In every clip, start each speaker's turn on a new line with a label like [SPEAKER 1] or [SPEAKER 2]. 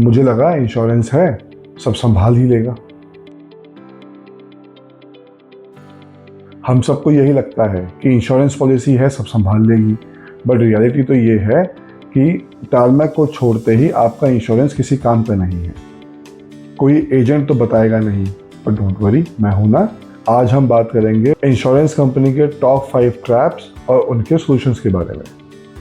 [SPEAKER 1] मुझे लगा इंश्योरेंस है, सब संभाल ही लेगा। हम सबको यही लगता है कि इंश्योरेंस पॉलिसी है, सब संभाल लेगी, बट रियलिटी तो ये है कि टारमैक को छोड़ते ही आपका इंश्योरेंस किसी काम का नहीं है। कोई एजेंट तो बताएगा नहीं, पर डोंट वरी, मैं हूं ना। आज हम बात करेंगे इंश्योरेंस कंपनी के टॉप 5 ट्रैप्स और उनके सॉल्यूशंस के बारे में।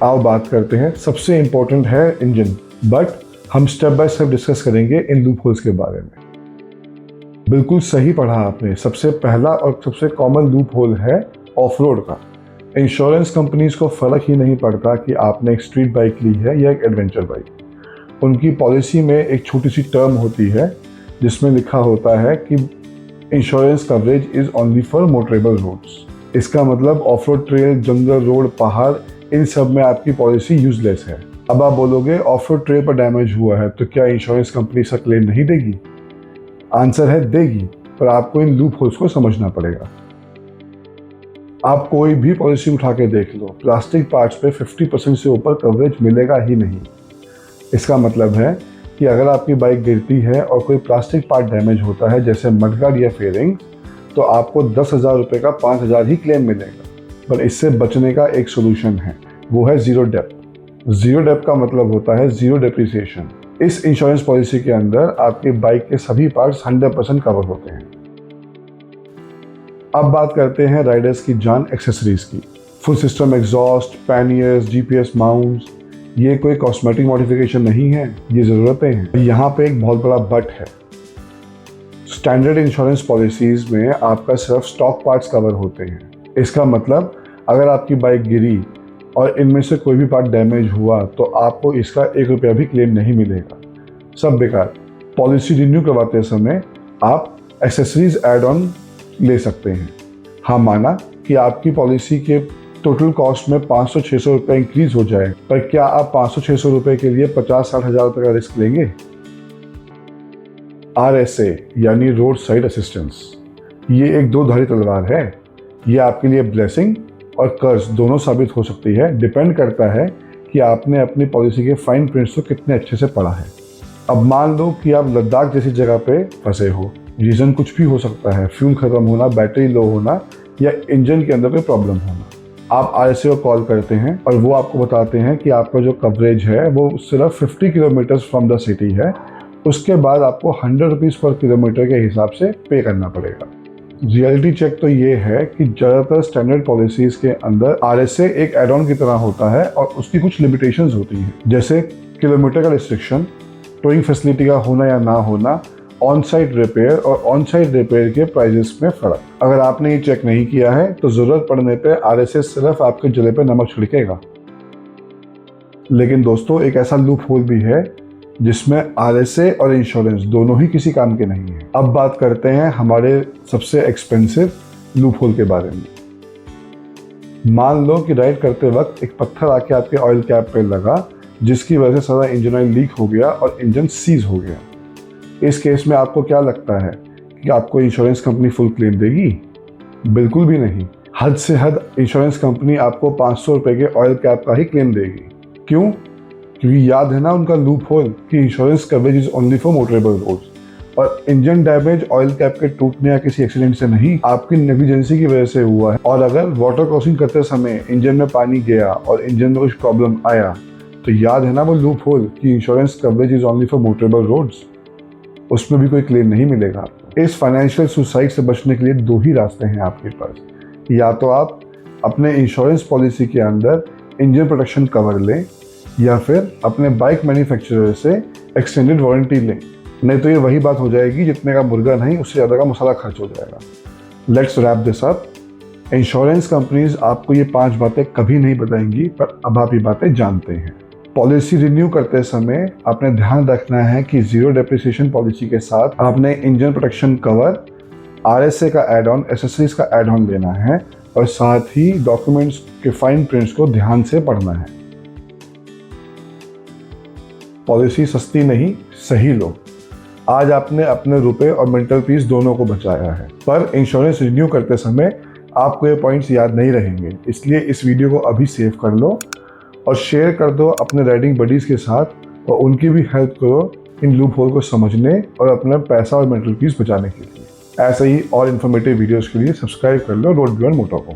[SPEAKER 1] आओ बात करते हैं। सबसे इंपॉर्टेंट है इंजन, बट हम स्टेप बाय स्टेप डिस्कस करेंगे इन लूप होल्स के बारे में। बिल्कुल सही पढ़ा आपने। सबसे पहला और सबसे कॉमन लूप होल है ऑफ रोड का। इंश्योरेंस कंपनीज को फर्क ही नहीं पड़ता कि आपने एक स्ट्रीट बाइक ली है या एक एडवेंचर बाइक। उनकी पॉलिसी में एक छोटी सी टर्म होती है जिसमें लिखा होता है कि insurance coverage is only for motorable roads. इसका मतलब ऑफ रोड ट्रेल, जंगल, रोड, पहाड़, इन सब में आपकी पॉलिसी यूजलेस है। अब आप बोलोगे ऑफ रोड ट्रेल पर डैमेज हुआ है तो क्या इंश्योरेंस कंपनी इसका क्लेम नहीं देगी? आंसर है देगी, पर आपको इन लूप होल्स को समझना पड़ेगा। आप कोई भी पॉलिसी उठा के देख लो, प्लास्टिक पार्ट्स पे 50% से ऊपर कवरेज मिलेगा ही नहीं। इसका मतलब है कि अगर आपकी बाइक गिरती है और कोई प्लास्टिक पार्ट डैमेज होता है जैसे मडगार्ड या फेयरिंग, तो आपको 10,000 रुपये का 5,000 ही क्लेम मिलेगा। पर इससे बचने का एक सोल्यूशन है, वो है जीरो डेप्थ। जीरो डेप्थ का मतलब होता है जीरो डेप्रिसिएशन। इस इंश्योरेंस पॉलिसी के अंदर आपके बाइक के सभी पार्ट्स 100% कवर होते हैं। अब बात करते हैं राइडर्स की जान एक्सेसरीज की। Full system exhaust, panniers, GPS mounts, ये कोई कॉस्मेटिक मॉडिफिकेशन नहीं है, ये ज़रूरतें हैं। यहाँ पे एक बहुत बड़ा बट है। स्टैंडर्ड इंश्योरेंस पॉलिसीज में आपका सिर्फ स्टॉक पार्ट्स कवर होते हैं। इसका मतलब अगर आपकी बाइक गिरी और इनमें से कोई भी पार्ट डैमेज हुआ तो आपको इसका 1 रुपया भी क्लेम नहीं मिलेगा। सब बेकार। पॉलिसी रिन्यू करवाते समय आप एक्सेसरीज एड ऑन ले सकते हैं। हाँ, माना कि आपकी पॉलिसी के टोटल कॉस्ट में 500-600 रुपये इंक्रीज हो जाए, पर क्या आप 500-600 रुपये के लिए 50-60 हज़ार रुपये का रिस्क लेंगे? RSA यानी रोड साइड असिस्टेंस, ये एक दो धारी तलवार है। ये आपके लिए ब्लेसिंग और कर्ज दोनों साबित हो सकती है। डिपेंड करता है कि आपने अपनी पॉलिसी के फाइन प्रिंट्स को कितने अच्छे से पढ़ा है। अब मान लो कि आप लद्दाख जैसी जगह पे फंसे हो। रीज़न कुछ भी हो सकता है, फ्यूल खत्म होना, बैटरी लो होना या इंजन के अंदर कोई प्रॉब्लम होना। आप RSA को कॉल करते हैं और वो आपको बताते हैं कि आपका जो कवरेज है वो सिर्फ 50 किलोमीटर्स फ्रॉम द सिटी है। उसके बाद आपको 100 रुपीज़ पर किलोमीटर के हिसाब से पे करना पड़ेगा। रियलिटी चेक तो ये है कि ज़्यादातर स्टैंडर्ड पॉलिसीज़ के अंदर RSA एक एड ऑन की तरह होता है और उसकी कुछ लिमिटेशंस होती हैं, जैसे किलोमीटर का रिस्ट्रिक्शन, टोइंग फैसिलिटी का होना या ना होना, ऑन साइट रिपेयर और ऑन साइट रिपेयर के प्राइजेस में फ़र्क। अगर आपने ये चेक नहीं किया है तो ज़रूरत पड़ने पे RSA सिर्फ आपके जले पे नमक छिड़केगा। लेकिन दोस्तों, एक ऐसा लूप होल भी है जिसमें RSA और इंश्योरेंस दोनों ही किसी काम के नहीं हैं। अब बात करते हैं हमारे सबसे एक्सपेंसिव लूप होल के बारे में। मान लो कि राइड करते वक्त एक पत्थर आके आपके ऑयल कैप पे लगा, जिसकी वजह से सारा इंजन ऑयल लीक हो गया और इंजन सीज हो गया। इस केस में आपको क्या लगता है कि आपको इंश्योरेंस कंपनी फुल क्लेम देगी? बिल्कुल भी नहीं। हद से हद इंश्योरेंस कंपनी आपको 500 रुपये के ऑयल कैप का ही क्लेम देगी। क्यों? क्योंकि याद है ना उनका लूप होल कि insurance coverage is only for motorable roads. और इंजन डैमेज ऑयल कैप के टूटने या किसी एक्सीडेंट से नहीं, आपकी नेग्लिजेंसी की वजह से हुआ है। और अगर वाटर क्रॉसिंग करते समय इंजन में पानी गया और इंजन में कुछ प्रॉब्लम आया तो याद है ना वो लूप होल कि insurance coverage is only for motorable roads, उसमें भी कोई क्लेम नहीं मिलेगा आपको। इस फाइनेंशियल सुसाइड से बचने के लिए दो ही रास्ते हैं आपके पास। या तो आप अपने इंश्योरेंस पॉलिसी के अंदर इंजन प्रोटेक्शन कवर लें या फिर अपने बाइक मैन्युफैक्चरर से एक्सटेंडेड वारंटी लें। नहीं तो ये वही बात हो जाएगी, जितने का मुर्गा नहीं उससे ज़्यादा का मसाला खर्च हो जाएगा। Let's wrap this up. Insurance companies आपको ये 5 बातें कभी नहीं बताएंगी, पर अब आप ये बातें जानते हैं। पॉलिसी रिन्यू करते समय आपने ध्यान रखना है कि जीरो डेप्रिसिएशन पॉलिसी के साथ आपने इंजन प्रोटेक्शन कवर, RSA का एड ऑन, एक्सेसरीज का एड ऑन लेना है और साथ ही डॉक्यूमेंट्स के फाइन प्रिंट्स को ध्यान से पढ़ना है। पॉलिसी सस्ती नहीं, सही लो। आज आपने अपने रुपए और मेंटल पीस दोनों को बचाया है, पर इंश्योरेंस रिन्यू करते समय आपको ये पॉइंट्स याद नहीं रहेंगे। इसलिए इस वीडियो को अभी सेव कर लो और शेयर कर दो अपने राइडिंग बडीज़ के साथ और उनकी भी हेल्प करो इन लूप होल को समझने और अपना पैसा और मेंटल पीस बचाने के लिए। ऐसे ही और इन्फॉर्मेटिव वीडियोस के लिए सब्सक्राइब कर लो रोड बियॉन्ड मोटो को।